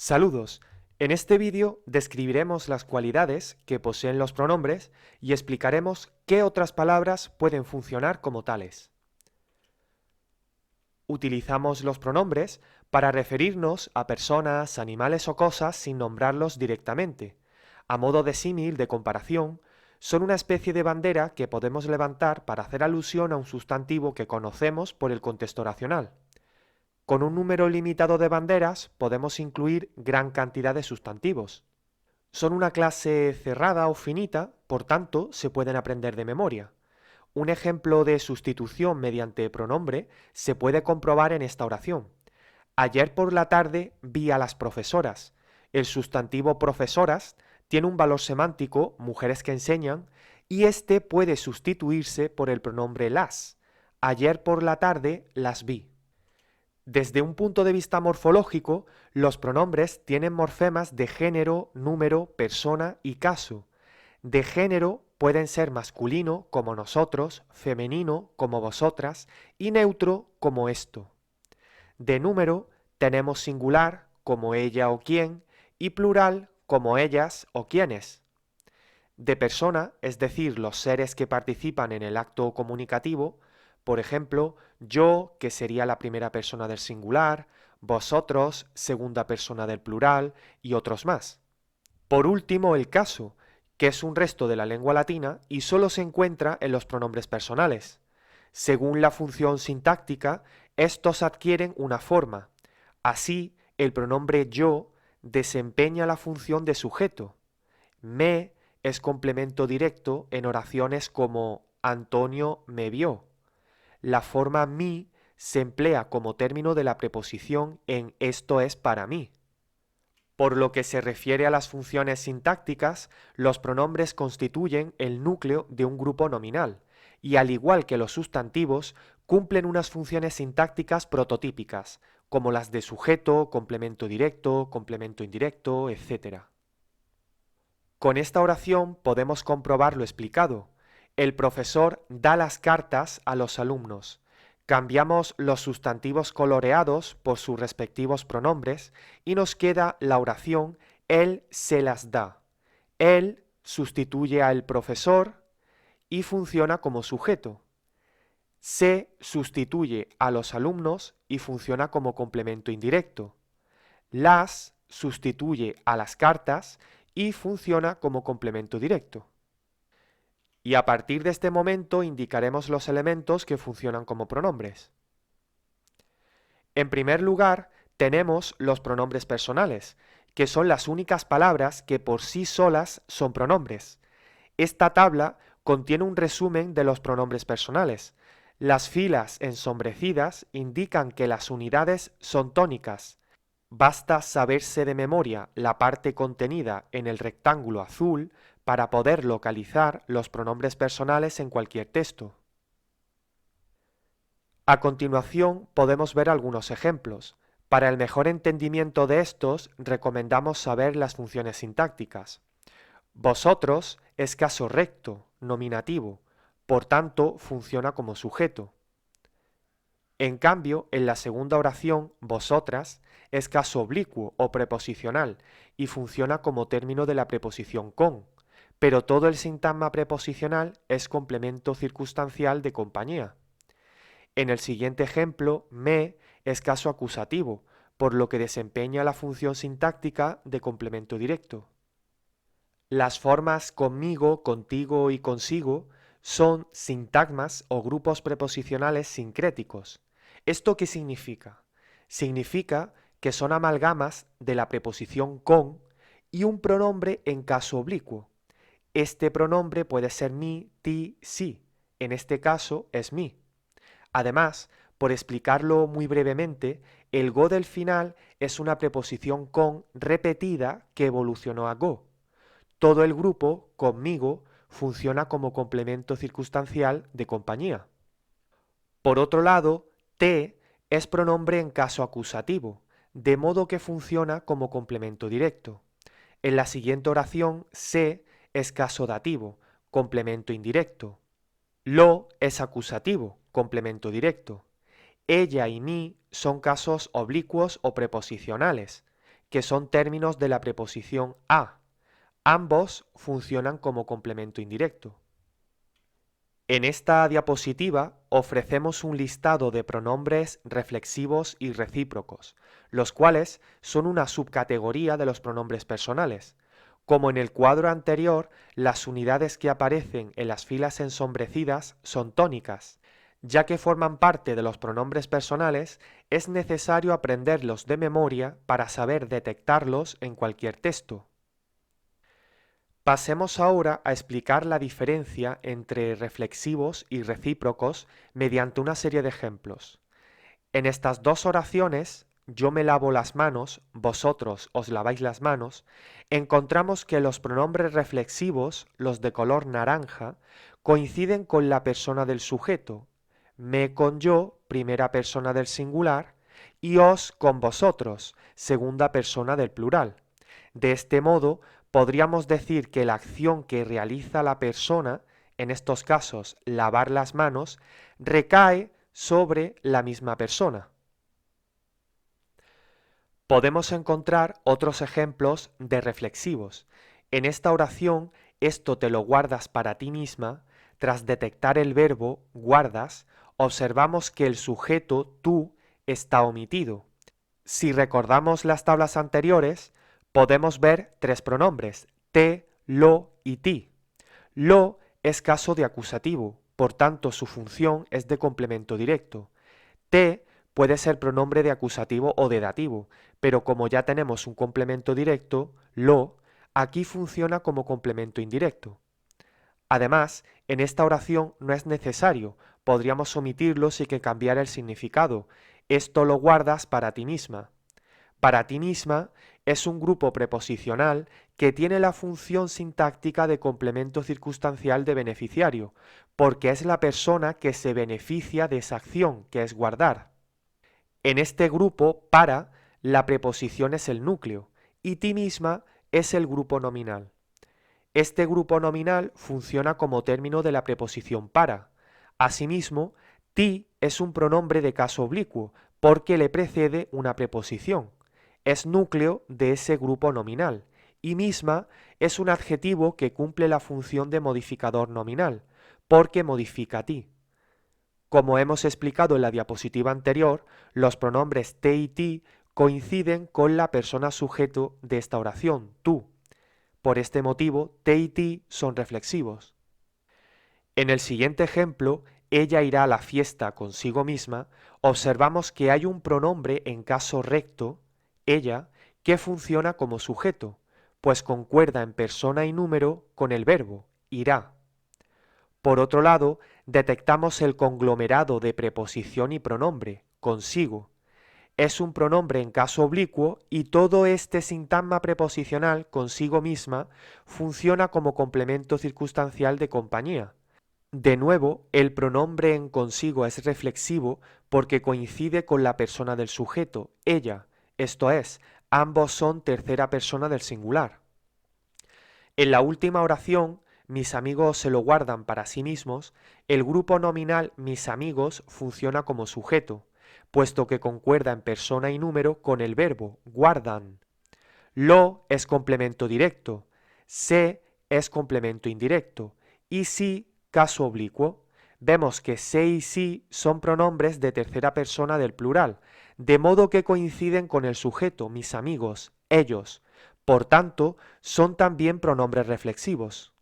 Saludos. En este vídeo describiremos las cualidades que poseen los pronombres y explicaremos qué otras palabras pueden funcionar como tales. Utilizamos los pronombres para referirnos a personas, animales o cosas sin nombrarlos directamente. A modo de símil de comparación, son una especie de bandera que podemos levantar para hacer alusión a un sustantivo que conocemos por el contexto oracional. Con un número limitado de banderas podemos incluir gran cantidad de sustantivos. Son una clase cerrada o finita, por tanto, se pueden aprender de memoria. Un ejemplo de sustitución mediante pronombre se puede comprobar en esta oración. Ayer por la tarde vi a las profesoras. El sustantivo profesoras tiene un valor semántico, mujeres que enseñan, y este puede sustituirse por el pronombre las. Ayer por la tarde las vi. Desde un punto de vista morfológico, los pronombres tienen morfemas de género, número, persona y caso. De género pueden ser masculino, como nosotros, femenino, como vosotras, y neutro, como esto. De número tenemos singular, como ella o quién, y plural, como ellas o quiénes. De persona, es decir, los seres que participan en el acto comunicativo, por ejemplo, yo, que sería la primera persona del singular, vosotros, segunda persona del plural, y otros más. Por último, el caso, que es un resto de la lengua latina y solo se encuentra en los pronombres personales. Según la función sintáctica, estos adquieren una forma. Así, el pronombre yo desempeña la función de sujeto. Me es complemento directo en oraciones como Antonio me vio. La forma mi se emplea como término de la preposición en esto es para mí. Por lo que se refiere a las funciones sintácticas, los pronombres constituyen el núcleo de un grupo nominal, y al igual que los sustantivos, cumplen unas funciones sintácticas prototípicas, como las de sujeto, complemento directo, complemento indirecto, etc. Con esta oración podemos comprobar lo explicado. El profesor da las cartas a los alumnos. Cambiamos los sustantivos coloreados por sus respectivos pronombres y nos queda la oración él se las da. Él sustituye al profesor y funciona como sujeto. Se sustituye a los alumnos y funciona como complemento indirecto. Las sustituye a las cartas y funciona como complemento directo. Y a partir de este momento indicaremos los elementos que funcionan como pronombres. En primer lugar, tenemos los pronombres personales, que son las únicas palabras que por sí solas son pronombres. Esta tabla contiene un resumen de los pronombres personales. Las filas ensombrecidas indican que las unidades son tónicas. Basta saberse de memoria la parte contenida en el rectángulo azul para poder localizar los pronombres personales en cualquier texto. A continuación podemos ver algunos ejemplos. Para el mejor entendimiento de estos, recomendamos saber las funciones sintácticas. Vosotros es caso recto, nominativo, por tanto funciona como sujeto. En cambio, en la segunda oración, vosotras, es caso oblicuo o preposicional y funciona como término de la preposición con, pero todo el sintagma preposicional es complemento circunstancial de compañía. En el siguiente ejemplo, me es caso acusativo, por lo que desempeña la función sintáctica de complemento directo. Las formas conmigo, contigo y consigo son sintagmas o grupos preposicionales sincréticos. ¿Esto qué significa? Significa que son amalgamas de la preposición con y un pronombre en caso oblicuo. Este pronombre puede ser mi, ti, sí. En este caso es mi. Además, por explicarlo muy brevemente, el go del final es una preposición con repetida que evolucionó a go. Todo el grupo, conmigo, funciona como complemento circunstancial de compañía. Por otro lado, te es pronombre en caso acusativo, de modo que funciona como complemento directo. En la siguiente oración, se es caso dativo, complemento indirecto. Lo es acusativo, complemento directo. Ella y mi son casos oblicuos o preposicionales, que son términos de la preposición a. Ambos funcionan como complemento indirecto. En esta diapositiva ofrecemos un listado de pronombres reflexivos y recíprocos, los cuales son una subcategoría de los pronombres personales. Como en el cuadro anterior, las unidades que aparecen en las filas ensombrecidas son tónicas. Ya que forman parte de los pronombres personales, es necesario aprenderlos de memoria para saber detectarlos en cualquier texto. Pasemos ahora a explicar la diferencia entre reflexivos y recíprocos mediante una serie de ejemplos. En estas dos oraciones, yo me lavo las manos, vosotros os laváis las manos, encontramos que los pronombres reflexivos, los de color naranja, coinciden con la persona del sujeto, me con yo, primera persona del singular, y os con vosotros, segunda persona del plural. De este modo, podríamos decir que la acción que realiza la persona, en estos casos lavar las manos, recae sobre la misma persona. Podemos encontrar otros ejemplos de reflexivos. En esta oración, esto te lo guardas para ti misma, tras detectar el verbo guardas, observamos que el sujeto tú está omitido. Si recordamos las tablas anteriores, podemos ver tres pronombres, te, lo y ti. Lo es caso de acusativo, por tanto su función es de complemento directo. Te puede ser pronombre de acusativo o de dativo, pero como ya tenemos un complemento directo, lo, aquí funciona como complemento indirecto. Además, en esta oración no es necesario, podríamos omitirlo sin que cambiara el significado. Esto lo guardas para ti misma. Para ti misma es un grupo preposicional que tiene la función sintáctica de complemento circunstancial de beneficiario, porque es la persona que se beneficia de esa acción, que es guardar. En este grupo, para, la preposición es el núcleo, y ti misma es el grupo nominal. Este grupo nominal funciona como término de la preposición para. Asimismo, ti es un pronombre de caso oblicuo, porque le precede una preposición. Es núcleo de ese grupo nominal, y misma es un adjetivo que cumple la función de modificador nominal, porque modifica ti. Como hemos explicado en la diapositiva anterior, los pronombres te y ti coinciden con la persona sujeto de esta oración, tú. Por este motivo, te y ti son reflexivos. En el siguiente ejemplo, ella irá a la fiesta consigo misma, observamos que hay un pronombre en caso recto, ella, que funciona como sujeto, pues concuerda en persona y número con el verbo, irá. Por otro lado, detectamos el conglomerado de preposición y pronombre, consigo. Es un pronombre en caso oblicuo y todo este sintagma preposicional consigo misma funciona como complemento circunstancial de compañía. De nuevo, el pronombre en consigo es reflexivo porque coincide con la persona del sujeto, ella, esto es, ambos son tercera persona del singular. En la última oración, mis amigos se lo guardan para sí mismos, el grupo nominal mis amigos funciona como sujeto, puesto que concuerda en persona y número con el verbo guardan. Lo es complemento directo, se es complemento indirecto y si caso oblicuo. Vemos que se y si son pronombres de tercera persona del plural, de modo que coinciden con el sujeto, mis amigos, ellos. Por tanto, son también pronombres reflexivos.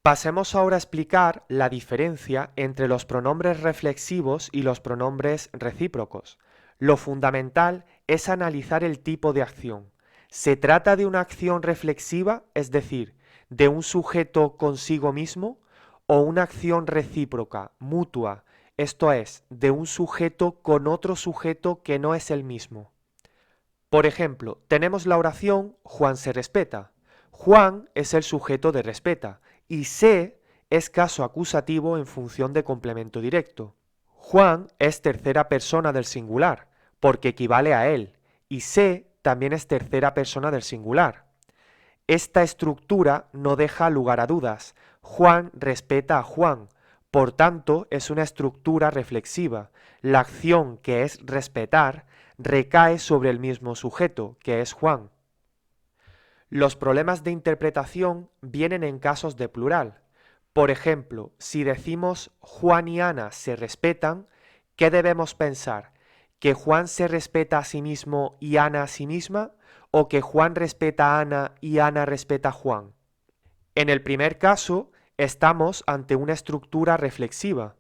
Pasemos ahora a explicar la diferencia entre los pronombres reflexivos y los pronombres recíprocos. Lo fundamental es analizar el tipo de acción. ¿Se trata de una acción reflexiva, es decir, de un sujeto consigo mismo, o una acción recíproca, mutua, esto es, de un sujeto con otro sujeto que no es el mismo? Por ejemplo, tenemos la oración Juan se respeta. Juan es el sujeto de respeta y se es caso acusativo en función de complemento directo. Juan es tercera persona del singular, porque equivale a él, y se también es tercera persona del singular. Esta estructura no deja lugar a dudas. Juan respeta a Juan, por tanto es una estructura reflexiva. La acción que es respetar recae sobre el mismo sujeto, que es Juan. Los problemas de interpretación vienen en casos de plural. Por ejemplo, si decimos Juan y Ana se respetan, ¿qué debemos pensar? ¿Que Juan se respeta a sí mismo y Ana a sí misma? ¿O que Juan respeta a Ana y Ana respeta a Juan? En el primer caso, estamos ante una estructura reflexiva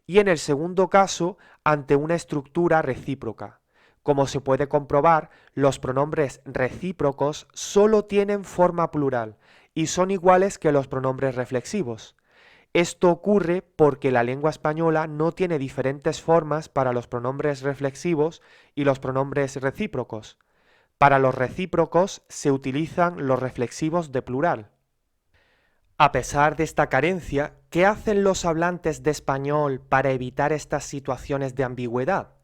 y en el segundo caso, ante una estructura recíproca. Como se puede comprobar, los pronombres recíprocos solo tienen forma plural y son iguales que los pronombres reflexivos. Esto ocurre porque la lengua española no tiene diferentes formas para los pronombres reflexivos y los pronombres recíprocos. Para los recíprocos se utilizan los reflexivos de plural. A pesar de esta carencia, ¿qué hacen los hablantes de español para evitar estas situaciones de ambigüedad?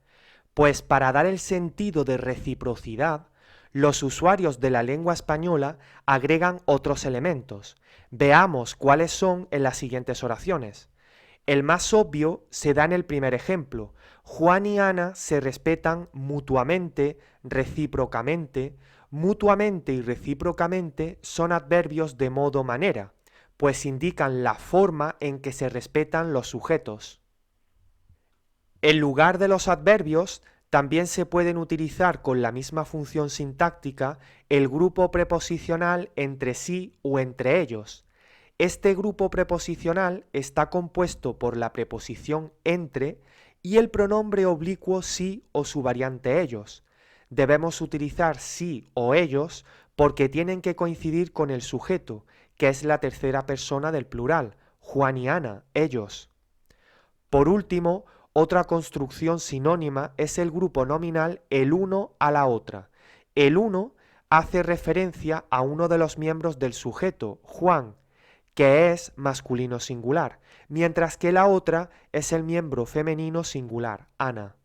Pues para dar el sentido de reciprocidad, los usuarios de la lengua española agregan otros elementos. Veamos cuáles son en las siguientes oraciones. El más obvio se da en el primer ejemplo. Juan y Ana se respetan mutuamente, recíprocamente. Mutuamente y recíprocamente son adverbios de modo manera, pues indican la forma en que se respetan los sujetos. En lugar de los adverbios, también se pueden utilizar con la misma función sintáctica el grupo preposicional entre sí o entre ellos. Este grupo preposicional está compuesto por la preposición entre y el pronombre oblicuo sí o su variante ellos. Debemos utilizar sí o ellos porque tienen que coincidir con el sujeto, que es la tercera persona del plural, Juan y Ana, ellos. Por último, otra construcción sinónima es el grupo nominal el uno a la otra. El uno hace referencia a uno de los miembros del sujeto, Juan, que es masculino singular, mientras que la otra es el miembro femenino singular, Ana.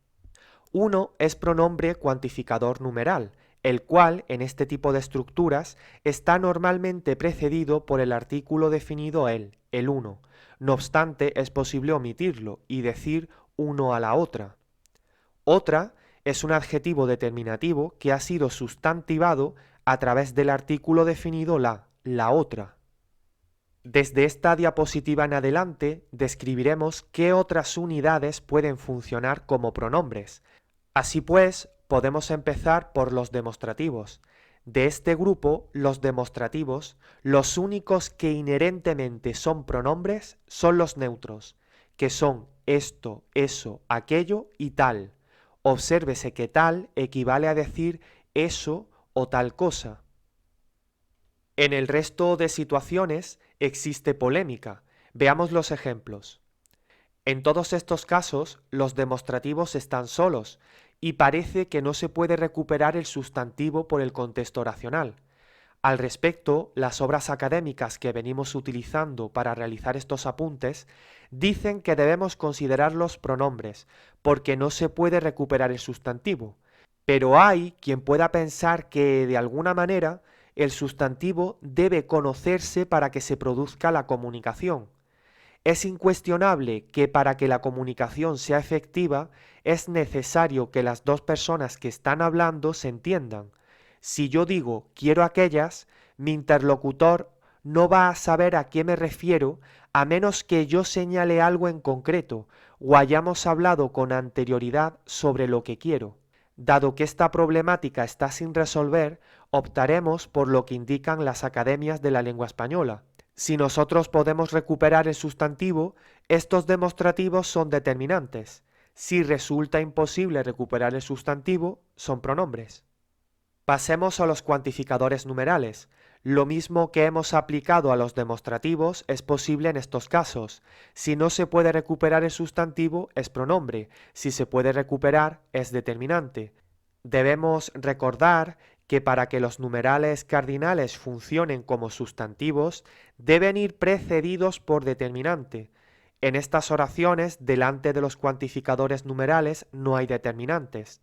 Uno es pronombre cuantificador numeral, el cual, en este tipo de estructuras, está normalmente precedido por el artículo definido el uno. No obstante, es posible omitirlo y decir uno a la otra. Otra es un adjetivo determinativo que ha sido sustantivado a través del artículo definido la otra. Desde esta diapositiva en adelante describiremos qué otras unidades pueden funcionar como pronombres. Así pues, podemos empezar por los demostrativos. De este grupo, los demostrativos, los únicos que inherentemente son pronombres son los neutros, que son esto, eso, aquello y tal. Obsérvese que tal equivale a decir eso o tal cosa. En el resto de situaciones existe polémica. Veamos los ejemplos. En todos estos casos, los demostrativos están solos y parece que no se puede recuperar el sustantivo por el contexto oracional. Al respecto, las obras académicas que venimos utilizando para realizar estos apuntes dicen que debemos considerar los pronombres, porque no se puede recuperar el sustantivo. Pero hay quien pueda pensar que, de alguna manera, el sustantivo debe conocerse para que se produzca la comunicación. Es incuestionable que para que la comunicación sea efectiva es necesario que las dos personas que están hablando se entiendan. Si yo digo quiero aquellas, mi interlocutor no va a saber a qué me refiero a menos que yo señale algo en concreto o hayamos hablado con anterioridad sobre lo que quiero. Dado que esta problemática está sin resolver, optaremos por lo que indican las academias de la lengua española. Si nosotros podemos recuperar el sustantivo, estos demostrativos son determinantes. Si resulta imposible recuperar el sustantivo, son pronombres. Pasemos a los cuantificadores numerales. Lo mismo que hemos aplicado a los demostrativos es posible en estos casos. Si no se puede recuperar el sustantivo, es pronombre. Si se puede recuperar, es determinante. Debemos recordar que para que los numerales cardinales funcionen como sustantivos, deben ir precedidos por determinante. En estas oraciones, delante de los cuantificadores numerales, no hay determinantes.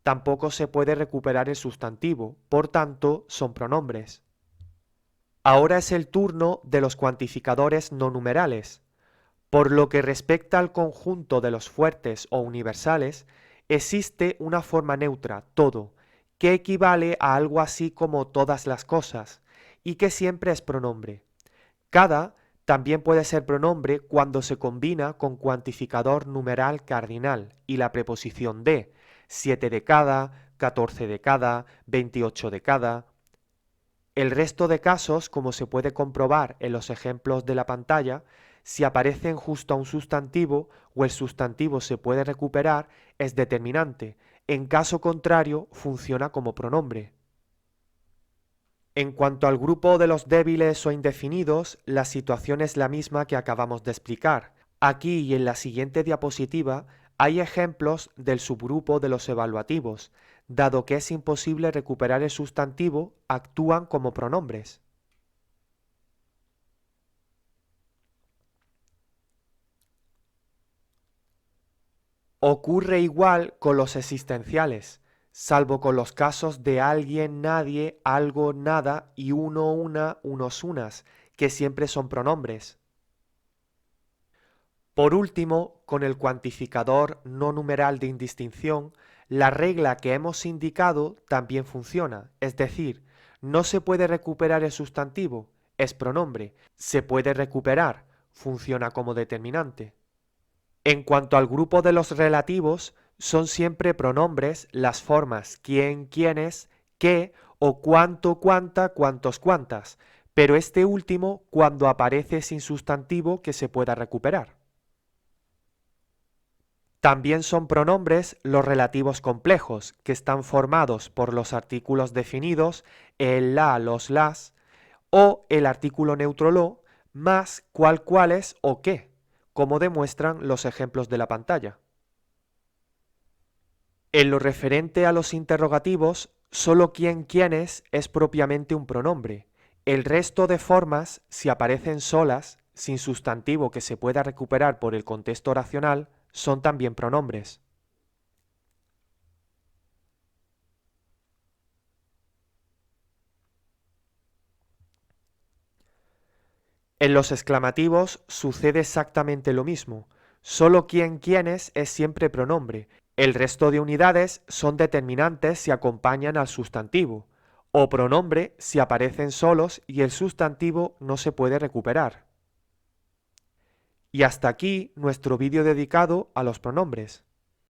Tampoco se puede recuperar el sustantivo, por tanto, son pronombres. Ahora es el turno de los cuantificadores no numerales. Por lo que respecta al conjunto de los fuertes o universales, existe una forma neutra, todo, que equivale a algo así como todas las cosas, y que siempre es pronombre. Cada también puede ser pronombre cuando se combina con cuantificador numeral cardinal y la preposición de, 7 de cada, 14 de cada, 28 de cada. El resto de casos, como se puede comprobar en los ejemplos de la pantalla, si aparecen justo a un sustantivo o el sustantivo se puede recuperar, es determinante. En caso contrario, funciona como pronombre. En cuanto al grupo de los débiles o indefinidos, la situación es la misma que acabamos de explicar. Aquí y en la siguiente diapositiva hay ejemplos del subgrupo de los evaluativos. Dado que es imposible recuperar el sustantivo, actúan como pronombres. Ocurre igual con los existenciales, salvo con los casos de alguien, nadie, algo, nada y uno, una, unos, unas, que siempre son pronombres. Por último, con el cuantificador no numeral de indistinción, la regla que hemos indicado también funciona, es decir, no se puede recuperar el sustantivo, es pronombre, se puede recuperar, funciona como determinante. En cuanto al grupo de los relativos, son siempre pronombres las formas quién, quiénes, qué o cuánto, cuánta, cuántos, cuántas, pero este último cuando aparece sin sustantivo que se pueda recuperar. También son pronombres los relativos complejos, que están formados por los artículos definidos, el la, los, las, o el artículo neutro lo, más cual, cuáles o qué, como demuestran los ejemplos de la pantalla. En lo referente a los interrogativos, solo quién, quiénes es propiamente un pronombre. El resto de formas, si aparecen solas, sin sustantivo que se pueda recuperar por el contexto oracional, son también pronombres. En los exclamativos sucede exactamente lo mismo, solo quién, quiénes es siempre pronombre, el resto de unidades son determinantes si acompañan al sustantivo, o pronombre si aparecen solos y el sustantivo no se puede recuperar. Y hasta aquí nuestro vídeo dedicado a los pronombres.